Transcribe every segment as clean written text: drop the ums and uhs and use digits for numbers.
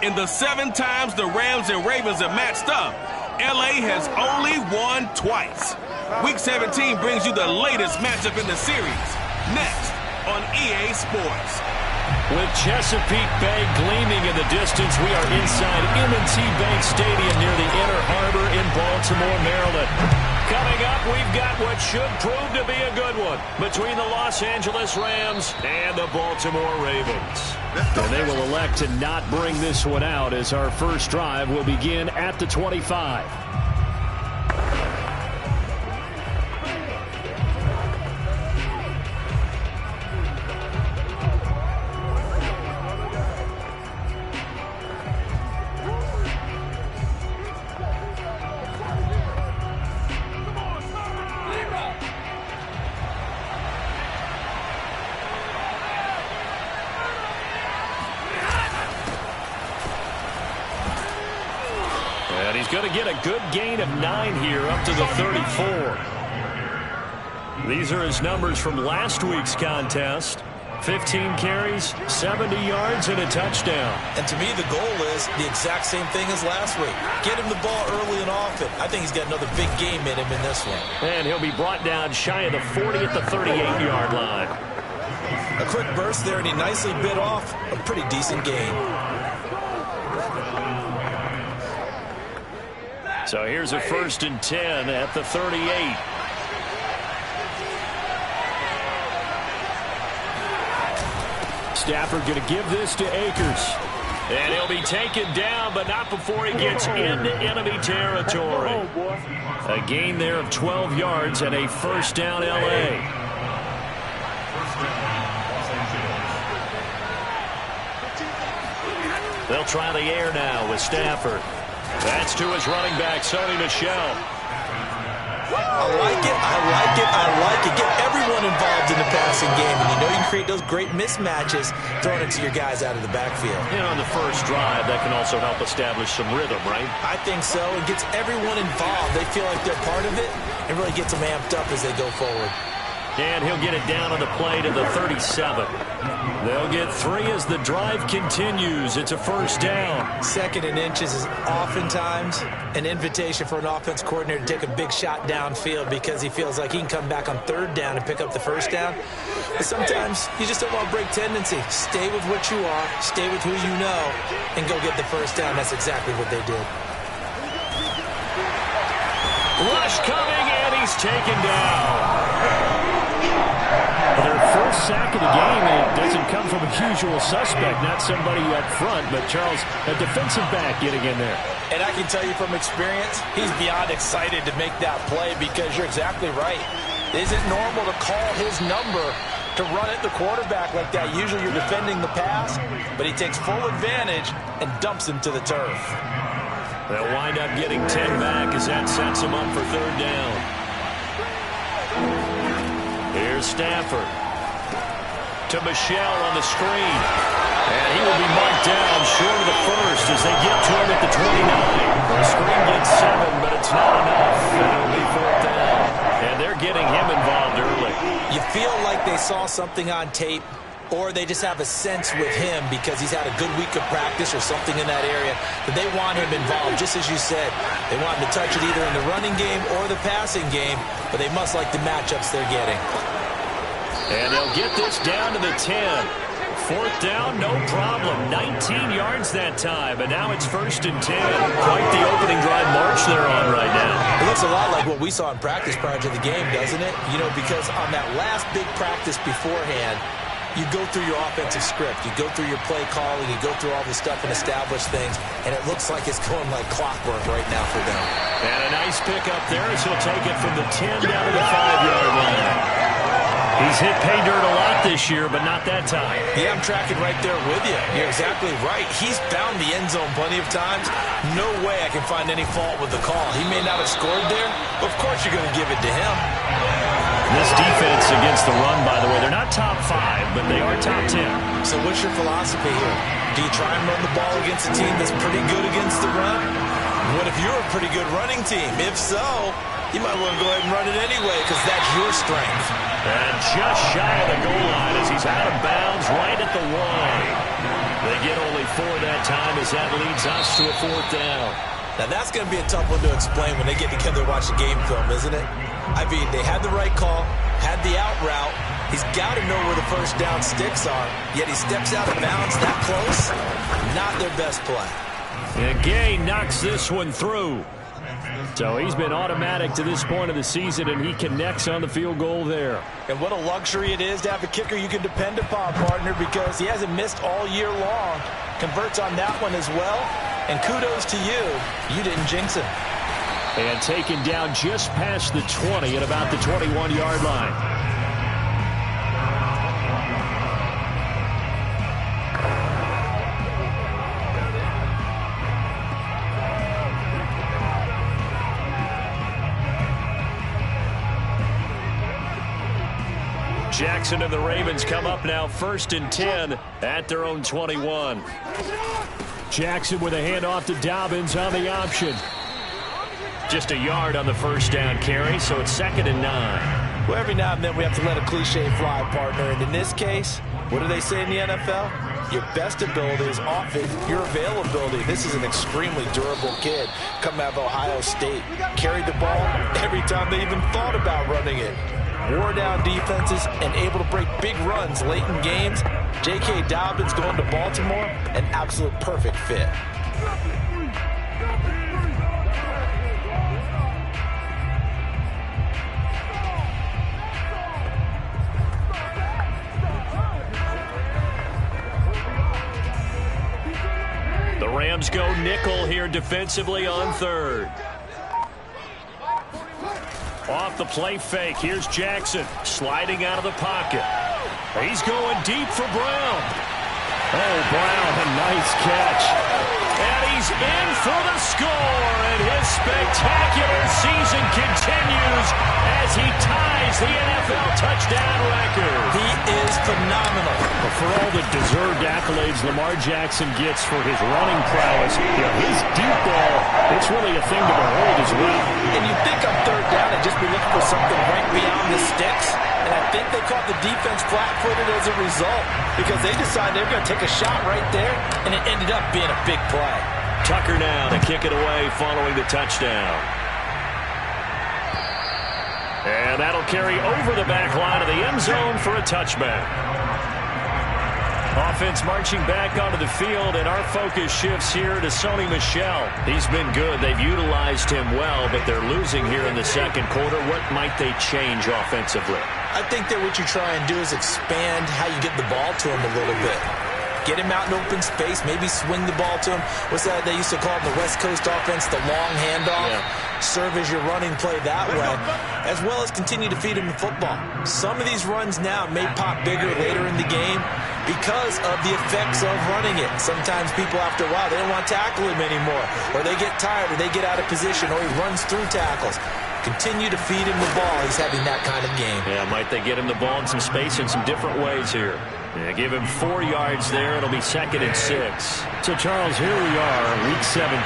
In the 7 times the Rams and Ravens have matched up, LA has only won twice. Week 17 brings you the latest matchup in the series. Next on EA Sports. With Chesapeake Bay gleaming in the distance, we are inside M&T Bank Stadium near the Inner Harbor in Baltimore, Maryland. Coming up, we've got what should prove to be a good one between the Los Angeles Rams and the Baltimore Ravens. And they will elect to not bring this one out as our first drive will begin at the 25. And he's going to get a good gain of 9 here up to the 34. These are his numbers from last week's contest. 15 carries, 70 yards, and a touchdown. And to me, the goal is the exact same thing as last week. Get him the ball early and often. I think he's got another big game in him in this one. And he'll be brought down shy of the 40 at the 38-yard line. A quick burst there, and he nicely bit off a pretty decent gain. So here's a 1st and 10 at the 38. Stafford going to give this to Akers. And he'll be taken down, but not before he gets into enemy territory. A gain there of 12 yards and a first down LA. They'll try the air now with Stafford. That's to his running back, Sony Michel. I like it, I like it, I like it. Get everyone involved in the passing game, and you know you can create those great mismatches throwing it to your guys out of the backfield. And on the first drive, that can also help establish some rhythm, right? I think so. It gets everyone involved. They feel like they're part of it, and really gets them amped up as they go forward. And he'll get it down on the play to the 37. They'll get 3 as the drive continues. It's a first down. 2nd and inches is oftentimes an invitation for an offense coordinator to take a big shot downfield because he feels like he can come back on 3rd down and pick up the first down. But sometimes you just don't want to break tendency. Stay with what you are, stay with who you know, and go get the first down. That's exactly what they did. Rush coming, and he's taken down. Their first sack of the game, and it doesn't come from a usual suspect, not somebody up front, but Charles, a defensive back getting in there. And I can tell you from experience, he's beyond excited to make that play because you're exactly right. It isn't normal to call his number to run at the quarterback like that. Usually you're defending the pass, but he takes full advantage and dumps him to the turf. They'll wind up getting 10 back as that sets him up for 3rd down. Here's Stafford to Michel on the screen. And he will be marked down short of the first as they get to him at the 29. The screen gets 7, but it's not enough. And it'll be 4th down. And they're getting him involved early. You feel like they saw something on tape, or they just have a sense with him because he's had a good week of practice or something in that area that they want him involved. Just as you said, they want him to touch it either in the running game or the passing game, but they must like the matchups they're getting. And they'll get this down to the 10. 4th down, no problem. 19 yards that time, and now it's 1st and 10. Quite the opening drive march they're on right now. It looks a lot like what we saw in practice prior to the game, doesn't it? You know, because on that last big practice beforehand, you go through your offensive script, you go through your play calling, you go through all the stuff and establish things, and it looks like it's going like clockwork right now for them. And a nice pickup there as he'll take it from the 10 down to the 5-yard line. He's hit pay dirt a lot this year, but not that time. Yeah, I'm tracking right there with you. You're exactly right. He's found the end zone plenty of times. No way I can find any fault with the call. He may not have scored there, but of course you're going to give it to him. This defense against the run, by the way, they're not top 5, but they are top 10. So what's your philosophy here? Do you try and run the ball against a team that's pretty good against the run? What if you're a pretty good running team? If so, you might want to go ahead and run it anyway because that's your strength. And just shy of the goal line as he's out of bounds right at the 1. They get only 4 that time as that leads us to a 4th down. Now, that's going to be a tough one to explain when they get together and watch the game film, isn't it? I mean, they had the right call, had the out route. He's got to know where the first down sticks are, yet he steps out of bounds that close. Not their best play. And Gay knocks this one through. So he's been automatic to this point of the season, and he connects on the field goal there. And what a luxury it is to have a kicker you can depend upon, partner, because he hasn't missed all year long. Converts on that one as well. And kudos to you. You didn't jinx him. And taken down just past the 20 at about the 21-yard line. Jackson and the Ravens come up now 1st and 10 at their own 21. Jackson with a handoff to Dobbins on the option. Just a yard on the first down carry, so it's 2nd and 9. Well, every now and then we have to let a cliche fly, partner. And in this case, what do they say in the NFL? Your best ability is off it, your availability. This is an extremely durable kid coming out of Ohio State. Carried the ball every time they even thought about running it. Wore down defenses and able to break big runs late in games. J.K. Dobbins going to Baltimore, an absolute perfect fit. The Rams go nickel here defensively on 3rd. Off the play fake. Here's Jackson sliding out of the pocket. He's going deep for Brown. Oh, Brown, a nice catch. And he's in for the score. And his spectacular season continues as he ties the NFL touchdown record. He is phenomenal. But for all the deserved accolades Lamar Jackson gets for his running prowess, his deep ball, it's really a thing to behold as well. And you think on 3rd down and just be looking for something right beyond the sticks. And I think they caught the defense flat-footed as a result because they decided they were going to take a shot right there, and it ended up being a big play. Tucker now to kick it away following the touchdown. And that'll carry over the back line of the end zone for a touchback. Offense marching back onto the field, and our focus shifts here to Sony Michel. He's been good. They've utilized him well, but they're losing here in the 2nd quarter. What might they change offensively? I think that what you try and do is expand how you get the ball to him a little bit. Get him out in open space, maybe swing the ball to him. What's that they used to call it in the West Coast offense, the long handoff? Yeah. Serve as your running play that way, as well as continue to feed him the football. Some of these runs now may pop bigger later in the game because of the effects of running it. Sometimes people, after a while, they don't want to tackle him anymore, or they get tired, or they get out of position, or he runs through tackles. Continue to feed him the ball. He's having that kind of game. Yeah, might they get him the ball in some space in some different ways here? Yeah, give him 4 yards there. It'll be 2nd and 6. So, Charles, here we are, Week 17.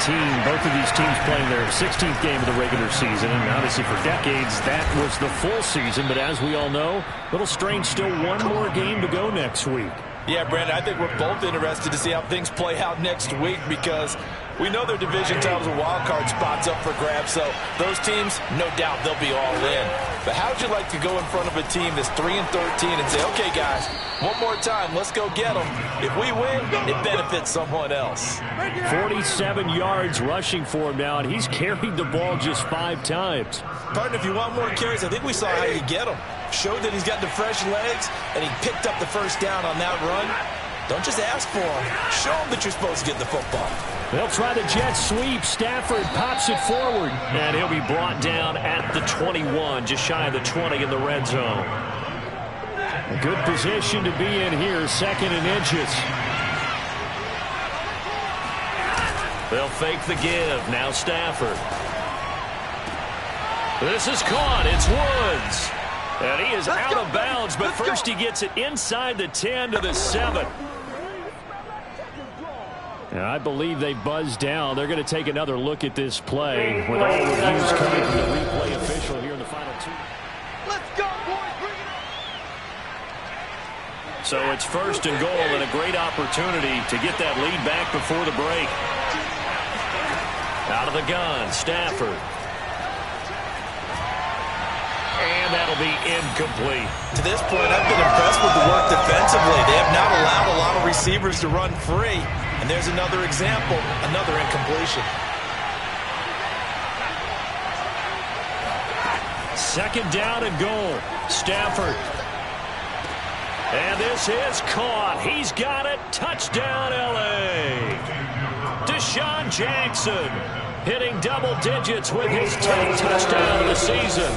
Both of these teams playing their 16th game of the regular season. And obviously for decades, that was the full season. But as we all know, a little strange, still one more game to go next week. Yeah, Brandon, I think we're both interested to see how things play out next week because we know their division titles and wild card spots up for grabs, so those teams, no doubt, they'll be all in. But how would you like to go in front of a team that's 3-13 and say, okay, guys, one more time, let's go get them. If we win, it benefits someone else. 47 yards rushing for him now, and he's carried the ball just 5 times. Partner, if you want more carries, I think we saw how you get them. Showed that he's got the fresh legs, and he picked up the first down on that run. Don't just ask for him. Show him that you're supposed to get the football. They'll try the jet sweep. Stafford pops it forward, and he'll be brought down at the 21, just shy of the 20 in the red zone. A good position to be in here, 2nd and inches. They'll fake the give. Now Stafford. This is caught. It's Woods. And he is out of bounds, but first he gets it inside the 10 to the 7. And I believe they buzzed down. They're going to take another look at this play with all reviews coming from the replay official here in the final 2. Let's go, boys. Bring it on. So it's first and goal and a great opportunity to get that lead back before the break. Out of the gun, Stafford. And that'll be incomplete. To this point, I've been impressed with the work defensively. They have not allowed a lot of receivers to run free. And there's another example, another incompletion. Second down and goal. Stafford. And this is caught. He's got it. Touchdown, L.A. Deshaun Jackson hitting double digits with his 10th touchdown of the season.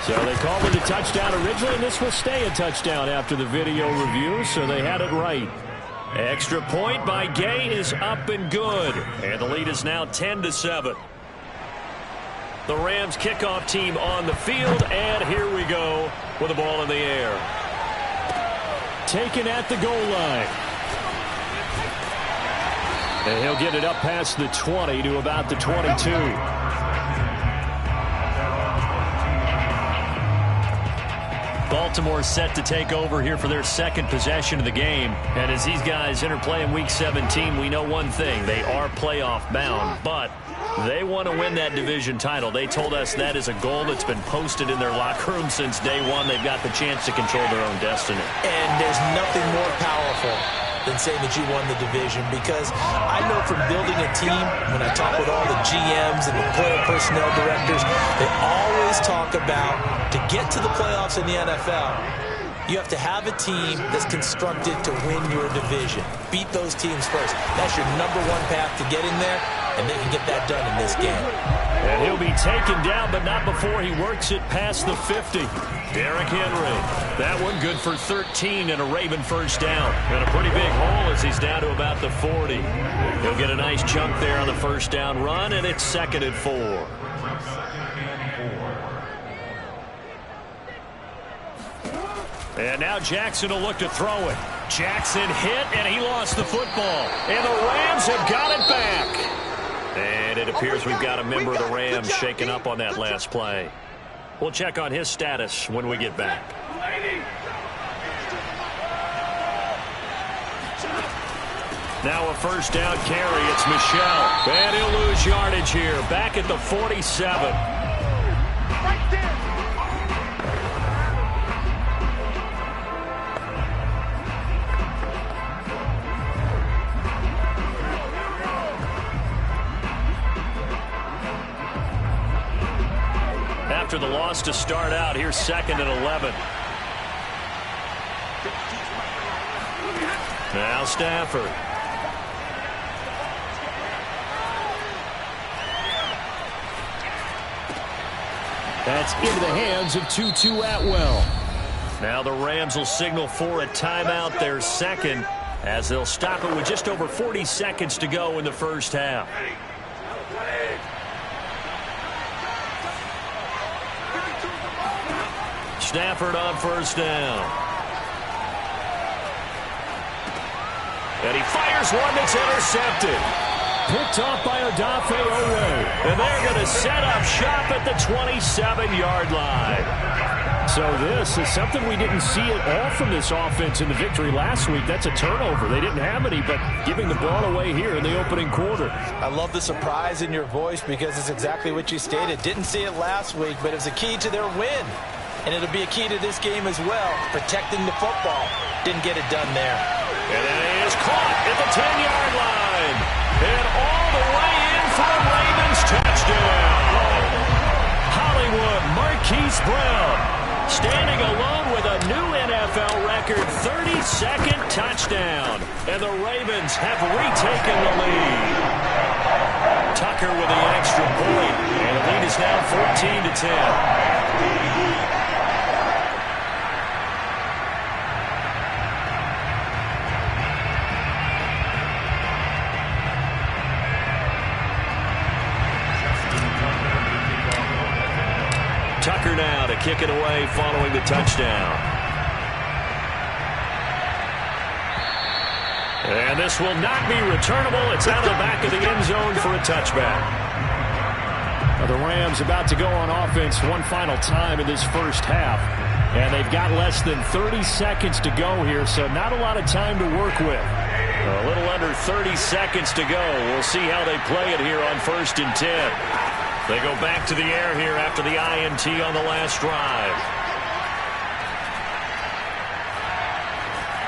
So they called it a touchdown originally, and this will stay a touchdown after the video review, so they had it right. Extra point by Gay is up and good, and the lead is now 10-7. The Rams kickoff team on the field, and here we go with the ball in the air. Taken at the goal line. And he'll get it up past the 20 to about the 22. Baltimore set to take over here for their second possession of the game. And as these guys interplay in Week 17, we know one thing. They are playoff bound, but they want to win that division title. They told us that is a goal that's been posted in their locker room since day one. They've got the chance to control their own destiny. And there's nothing more powerful than saying that you won the division, because I know from building a team, when I talk with all the GMs and the player personnel directors, they always talk about, to get to the playoffs in the NFL, you have to have a team that's constructed to win your division. Beat those teams first. That's your number one path to getting there, and they can get that done in this game. And he'll be taken down, but not before he works it past the 50. Derrick Henry. That one good for 13 and a Raven first down. And a pretty big hole as he's down to about the 40. He'll get a nice chunk there on the first down run, and it's 2nd and 4. And now Jackson will look to throw it. Jackson hit, and he lost the football. And the Rams have got it back. And it appears we've got a member of the Rams shaken up on that last play. We'll check on his status when we get back. Now a first down carry. It's Michel. And he'll lose yardage here. Back at the 47. Right there. After the loss to start out, here's 2nd and 11. Now Stafford. That's into the hands of Tutu Atwell. Now the Rams will signal for a timeout, their second, as they'll stop it with just over 40 seconds to go in the first half. Stafford on first down. And he fires one that's intercepted. Picked off by Odafe Owe. And they're going to set up shop at the 27-yard line. So this is something we didn't see at all from this offense in the victory last week. That's a turnover. They didn't have any, but giving the ball away here in the opening quarter. I love the surprise in your voice, because it's exactly what you stated. Didn't see it last week, but it was a key to their win. And it'll be a key to this game as well, protecting the football. Didn't get it done there. And it is caught at the 10-yard line. And all the way in for a Ravens touchdown. Hollywood Marquise Brown standing alone with a new NFL record 32nd touchdown. And the Ravens have retaken the lead. Tucker with the extra point. And the lead is now 14-10. Tucker now to kick it away following the touchdown. And this will not be returnable. It's out of the back of the end zone for a touchback. Now the Rams about to go on offense one final time in this first half. And they've got less than 30 seconds to go here, so not a lot of time to work with. A little under 30 seconds to go. We'll see how they play it here on 1st and 10. They go back to the air here after the INT on the last drive.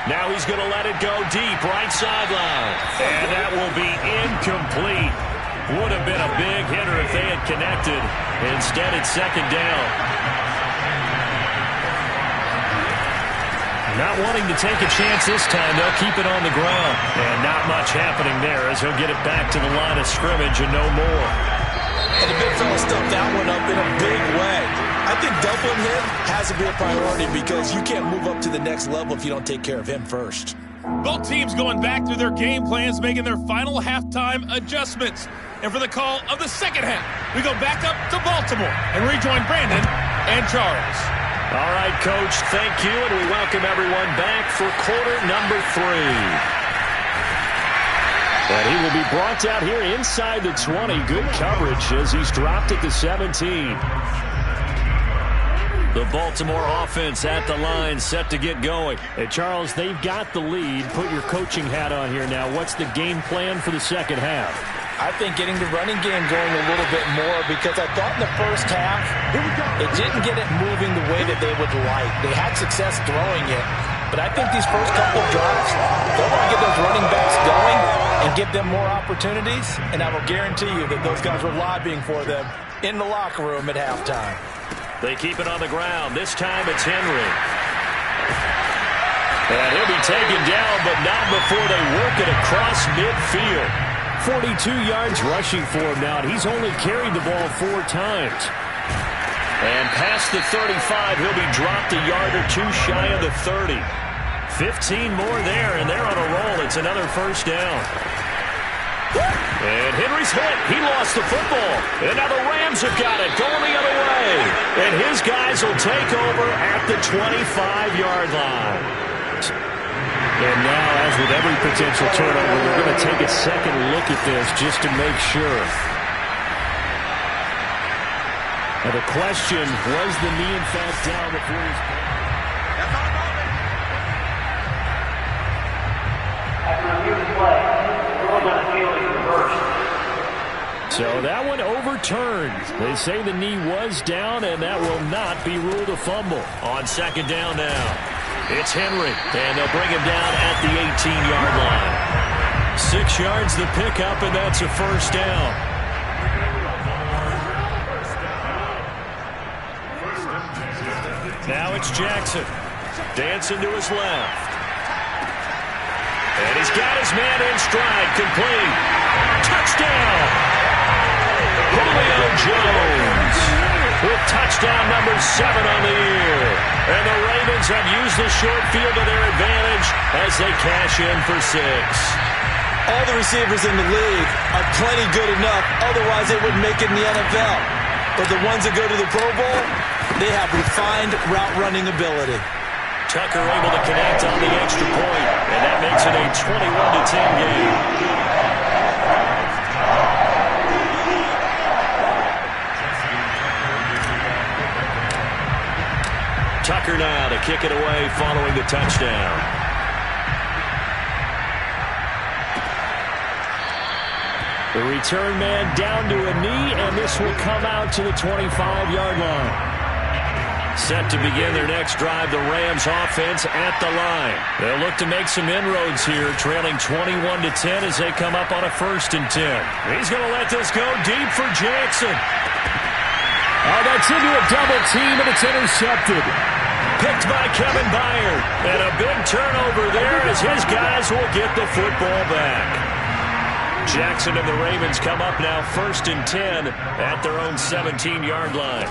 Now he's going to let it go deep, right sideline. And that will be incomplete. Would have been a big hitter if they had connected. Instead, it's 2nd down. Not wanting to take a chance this time, they'll keep it on the ground. And not much happening there as he'll get it back to the line of scrimmage and no more. And the big fella stuffed that one up in a big way. I think doubling him has to be a priority because you can't move up to the next level if you don't take care of him first. Both teams going back through their game plans, making their final halftime adjustments. And for the call of the second half, we go back up to Baltimore and rejoin Brandon and Charles. All right, Coach, thank you, and we welcome everyone back for quarter number 3. And he will be brought out here inside the 20. Good coverage as he's dropped at the 17. The Baltimore offense at the line, set to get going. Hey, Charles, they've got the lead. Put your coaching hat on here now. What's the game plan for the second half? I think getting the running game going a little bit more because I thought in the first half it didn't get it moving the way that they would like. They had success throwing it, but I think these first couple of drives, they'll want to get those running backs going and give them more opportunities, and I will guarantee you that those guys were lobbying for them in the locker room at halftime. They keep it on the ground. This time it's Henry. And he'll be taken down, but not before they work it across midfield. 42 yards rushing for him now, and he's only carried the ball 4 times. And past the 35, he'll be dropped a yard or 2 shy of the 30. 15 more there, and they're on a roll. It's another first down. And Henry's hit. He lost the football. And now the Rams have got it, going the other way. And his guys will take over at the 25-yard line. And now, as with every potential turnover, we're going to take a second look at this just to make sure. Now the question, was the knee in fact down before his play? So that one overturned. They say the knee was down, and that will not be ruled a fumble. On 2nd down now, it's Henry, and they'll bring him down at the 18-yard line. 6 yards the pickup, and that's a first down. Now it's Jackson, dancing to his left. And he's got his man in stride, complete. Touchdown! Julio Jones with touchdown number 7 on the year. And the Ravens have used the short field to their advantage as they cash in for 6. All the receivers in the league are plenty good enough, otherwise they wouldn't make it in the NFL. But the ones that go to the Pro Bowl, they have refined route running ability. Tucker able to connect on the extra point, and that makes it a 21-10 game. Tucker now to kick it away following the touchdown. The return man down to a knee, and this will come out to the 25-yard line. Set to begin their next drive, the Rams offense at the line. They'll look to make some inroads here, trailing 21-10 as they come up on a 1st and 10. He's going to let this go deep for Jackson. Oh, that's into a double team, and it's intercepted. Picked by Kevin Byard. And a big turnover there as his guys will get the football back. Jackson and the Ravens come up now 1st and 10 at their own 17-yard line.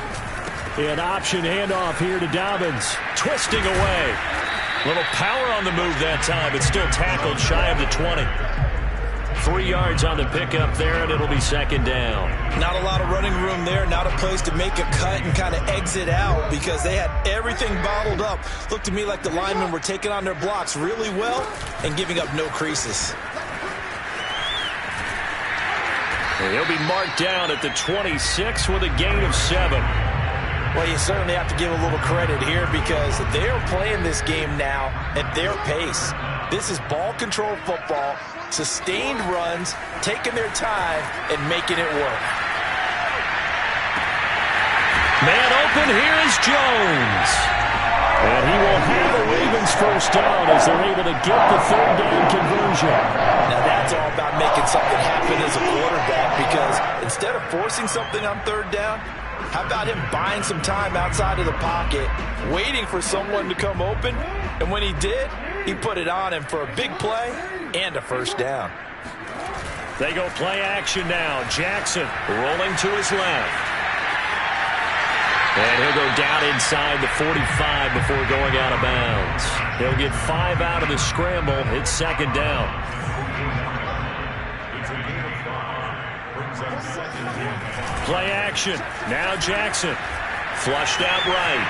An option handoff here to Dobbins. Twisting away. A little power on the move that time, but still tackled shy of the 20. 3 yards on the pickup there, and it'll be second down. Not a lot of running room there, not a place to make a cut and kind of exit out because they had everything bottled up. Looked to me like the linemen were taking on their blocks really well and giving up no creases. And he'll be marked down at the 26 with a gain of 7. Well, you certainly have to give a little credit here because they're playing this game now at their pace. This is ball control football, sustained runs, taking their time, and making it work. Man open, here is Jones. And he will have a Ravens first down as they're able to get the third down conversion. Now that's all about making something happen as a quarterback because instead of forcing something on third down, how about him buying some time outside of the pocket, waiting for someone to come open, and when he did, he put it on him for a big play and a first down. They go play action now. Jackson rolling to his left. And he'll go down inside the 45 before going out of bounds. He'll get 5 out of the scramble. It's second down. Play action. Now Jackson. Flushed out right.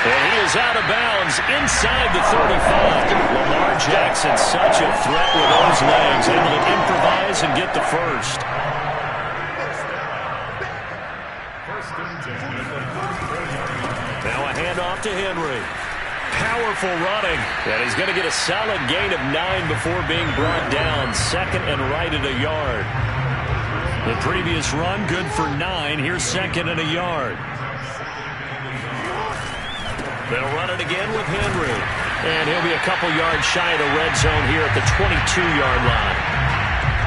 And he is out of bounds inside the 35. Lamar Jackson, such a threat with those legs, able to improvise and get the first. Now a handoff to Henry. Powerful running. And he's going to get a solid gain of 9 before being brought down. Second and right at a yard. The previous run, good for 9. Here's second and a yard. They'll run it again with Henry. And he'll be a couple yards shy of the red zone here at the 22-yard line.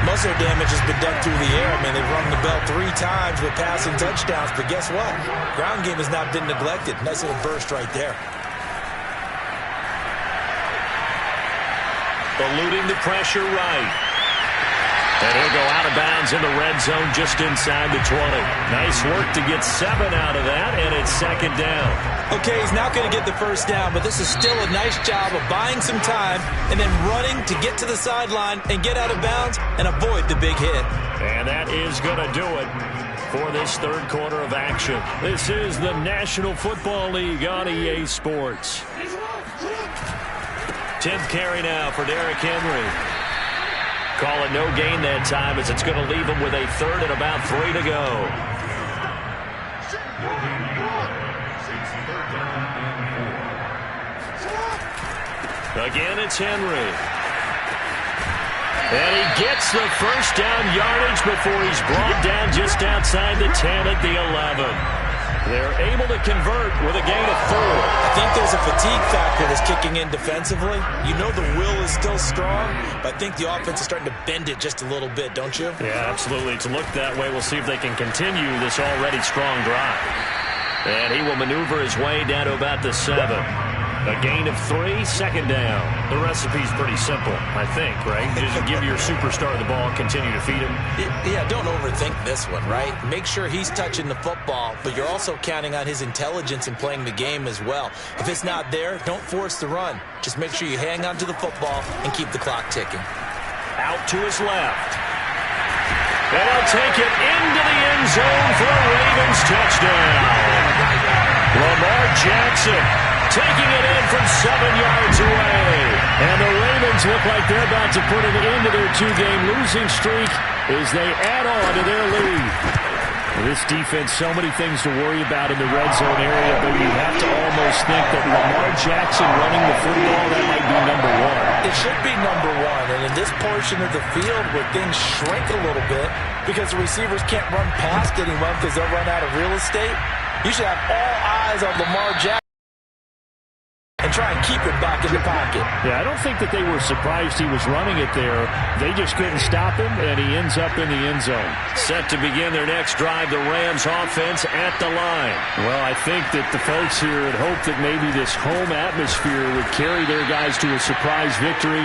Most of their damage has been done through the air. I mean, they've rung the bell 3 times with passing touchdowns. But guess what? Ground game has not been neglected. Nice little burst right there. Eluding the pressure right. And he'll go out of bounds in the red zone just inside the 20. Nice work to get 7 out of that, and it's second down. Okay, he's not going to get the first down, but this is still a nice job of buying some time and then running to get to the sideline and get out of bounds and avoid the big hit. And that is going to do it for this third quarter of action. This is the National Football League on EA Sports. 10th carry now for Derrick Henry. Call it no gain that time as it's going to leave him with a third and about 3 to go. Again, it's Henry. And he gets the first down yardage before he's brought down just outside the 10 at the 11. They're able to convert with a gain of 4. I think there's a fatigue factor that's kicking in defensively. You know the will is still strong, but I think the offense is starting to bend it just a little bit, don't you? Yeah, absolutely. It's looked that way. We'll see if they can continue this already strong drive. And he will maneuver his way down to about the 7. A gain of 3, second down. The recipe's pretty simple, I think, right? Just give your superstar the ball, continue to feed him. Yeah, don't overthink this one, right? Make sure he's touching the football, but you're also counting on his intelligence in playing the game as well. If it's not there, don't force the run. Just make sure you hang on to the football and keep the clock ticking. Out to his left. And he'll take it into the end zone for a Ravens touchdown. Lamar Jackson taking it in from 7 yards away. And the Ravens look like they're about to put an end to their 2-game losing streak as they add on to their lead. This defense, so many things to worry about in the red zone area, but you have to almost think that Lamar Jackson running the football, that might be number 1. It should be number 1, and in this portion of the field where things shrink a little bit because the receivers can't run past anyone because they'll run out of real estate, you should have all eyes on Lamar Jackson and try and keep it back in the pocket. Yeah, I don't think that they were surprised he was running it there. They just couldn't stop him, and he ends up in the end zone. Set to begin their next drive, the Rams offense at the line. Well, I think that the folks here had hoped that maybe this home atmosphere would carry their guys to a surprise victory,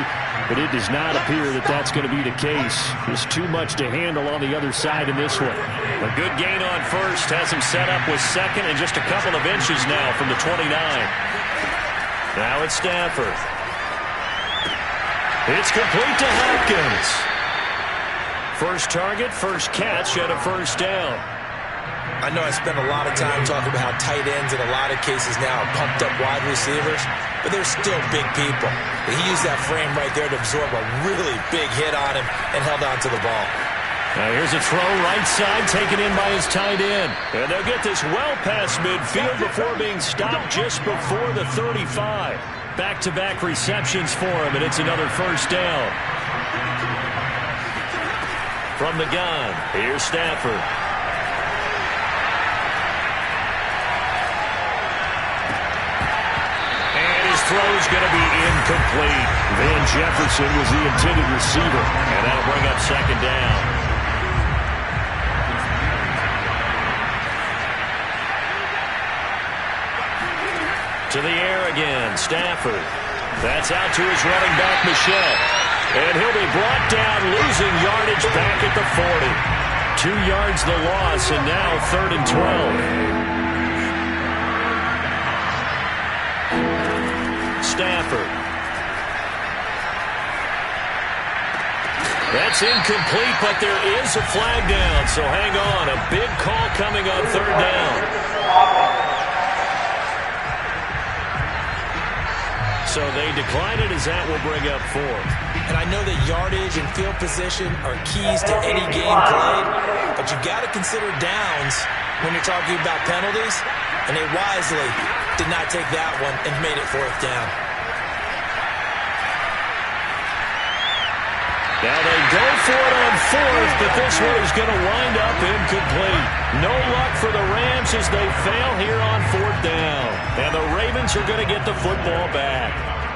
but it does not appear that that's going to be the case. There's too much to handle on the other side in this one. A good gain on first has him set up with second and just a couple of inches now from the 29. Now it's Stafford. It's complete to Hopkins. First target, first catch, and a first down. I know I spend a lot of time talking about how tight ends in a lot of cases now are pumped up wide receivers, but they're still big people. He used that frame right there to absorb a really big hit on him and held on to the ball. Now here's a throw right side taken in by his tight end. And they'll get this well past midfield before being stopped just before the 35. Back-to-back receptions for him, and it's another first down. From the gun, here's Stafford. Throw's going to be incomplete. Van Jefferson was the intended receiver, and that'll bring up second down. To the air again, Stafford. That's out to his running back, Michelle. And he'll be brought down, losing yardage back at the 40. 2 yards the loss, and now 3rd and 12. Stafford. That's incomplete, but there is a flag down, so hang on. A big call coming on 3rd down. So they decline it as that will bring up 4th. And I know that yardage and field position are keys to any game played, but you've got to consider downs when you're talking about penalties, and they wisely did not take that one and made it 4th down. Now they go for it on 4th, but this one is going to wind up incomplete. No luck for the Rams as they fail here on 4th down. And the Ravens are going to get the football back.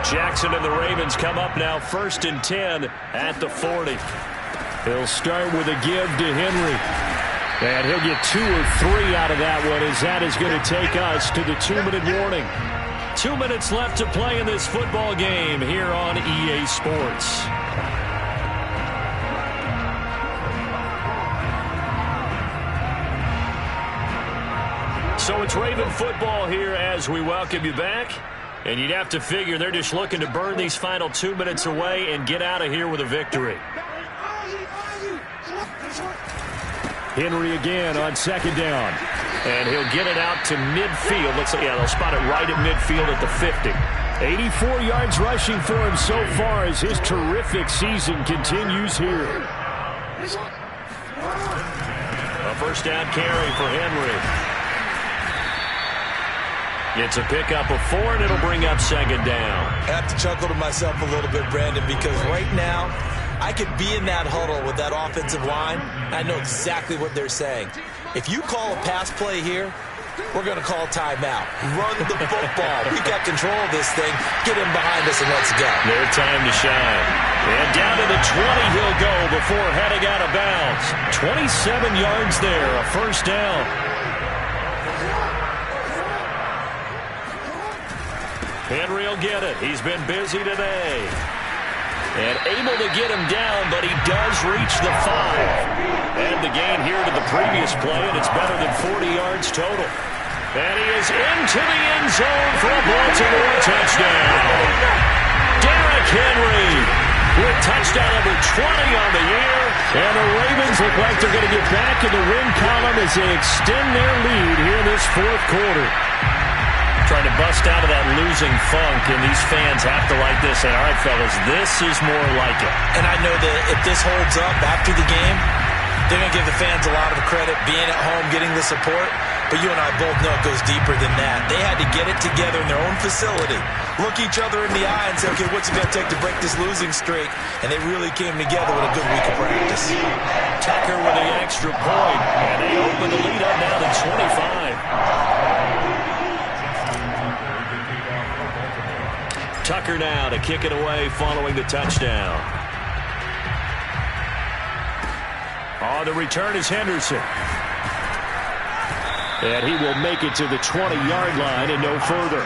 Jackson and the Ravens come up now 1st and 10 at the 40. He'll start with a give to Henry. And he'll get 2 or 3 out of that one as that is going to take us to the 2-minute warning. 2 minutes left to play in this football game here on EA Sports. So it's Raven football here as we welcome you back. And you'd have to figure they're just looking to burn these final 2 minutes away and get out of here with a victory. Henry again on 2nd down. And he'll get it out to midfield. Looks like, yeah, they'll spot it right at midfield at the 50. 84 yards rushing for him so far as his terrific season continues here. A first down carry for Henry. It's a pickup of 4, and it'll bring up 2nd down. I have to chuckle to myself a little bit, Brandon, because right now I could be in that huddle with that offensive line. I know exactly what they're saying. If you call a pass play here, we're going to call timeout. Run the football. We got control of this thing. Get him behind us and let's go. Their time to shine. And down to the 20 he'll go before heading out of bounds. 27 yards there, a first down. Henry will get it. He's been busy today. And able to get him down, but he does reach the 5. And the gain here to the previous play, and it's better than 40 yards total. And he is into the end zone for a Baltimore touchdown. Derrick Henry with touchdown number 20 on the year. And the Ravens look like they're going to get back in the win column as they extend their lead here in this 4th quarter. Trying to bust out of that losing funk, and these fans have to like this. Say, all right, fellas, this is more like it. And I know that if this holds up after the game, they're going to give the fans a lot of credit, being at home, getting the support. But you and I both know it goes deeper than that. They had to get it together in their own facility, look each other in the eye and say, okay, what's it going to take to break this losing streak? And they really came together with a good week of practice. Tucker with the extra point, and they open the lead up now to 25. Tucker now to kick it away following the touchdown. On the return is Henderson. And he will make it to the 20-yard line and no further.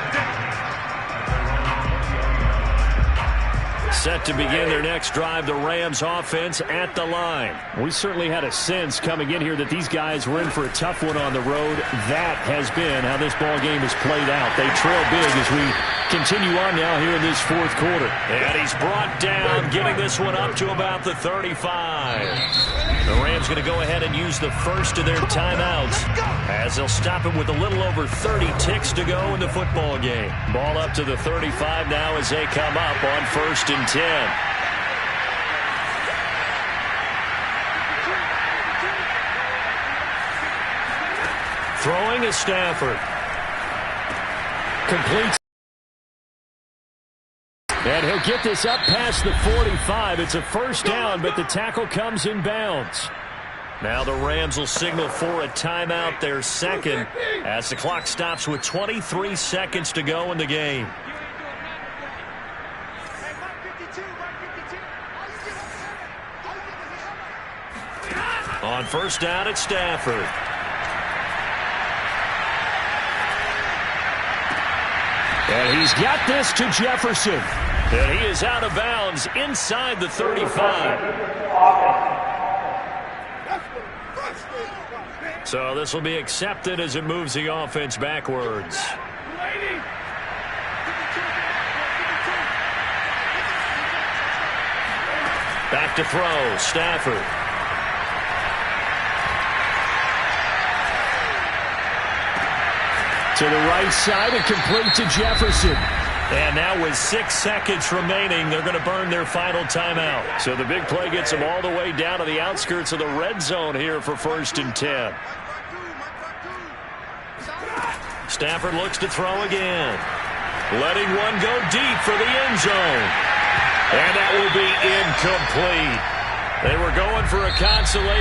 Set to begin their next drive, the Rams offense at the line. We certainly had a sense coming in here that these guys were in for a tough one on the road. That has been how this ball game has played out. They trail big as we continue on now here in this fourth quarter. And he's brought down, getting this one up to about the 35. The Rams going to go ahead and use the first of their timeouts as they'll stop it with a little over 30 ticks to go in the football game. Ball up to the 35 now as they come up on 1st and 10. Throwing is Stafford. Complete. And he'll get this up past the 45. It's a first down, but the tackle comes in bounds. Now the Rams will signal for a timeout, their second, as the clock stops with 23 seconds to go in the game. On first down, it's Stafford. And he's got this to Jefferson. And he is out of bounds inside the 35. So this will be accepted as it moves the offense backwards. Back to throw, Stafford. To the right side and complete to Jefferson. And now with 6 seconds remaining, they're going to burn their final timeout. So the big play gets them all the way down to the outskirts of the red zone here for 1st and 10. Stafford looks to throw again. Letting one go deep for the end zone. And that will be incomplete. They were going for a consolation.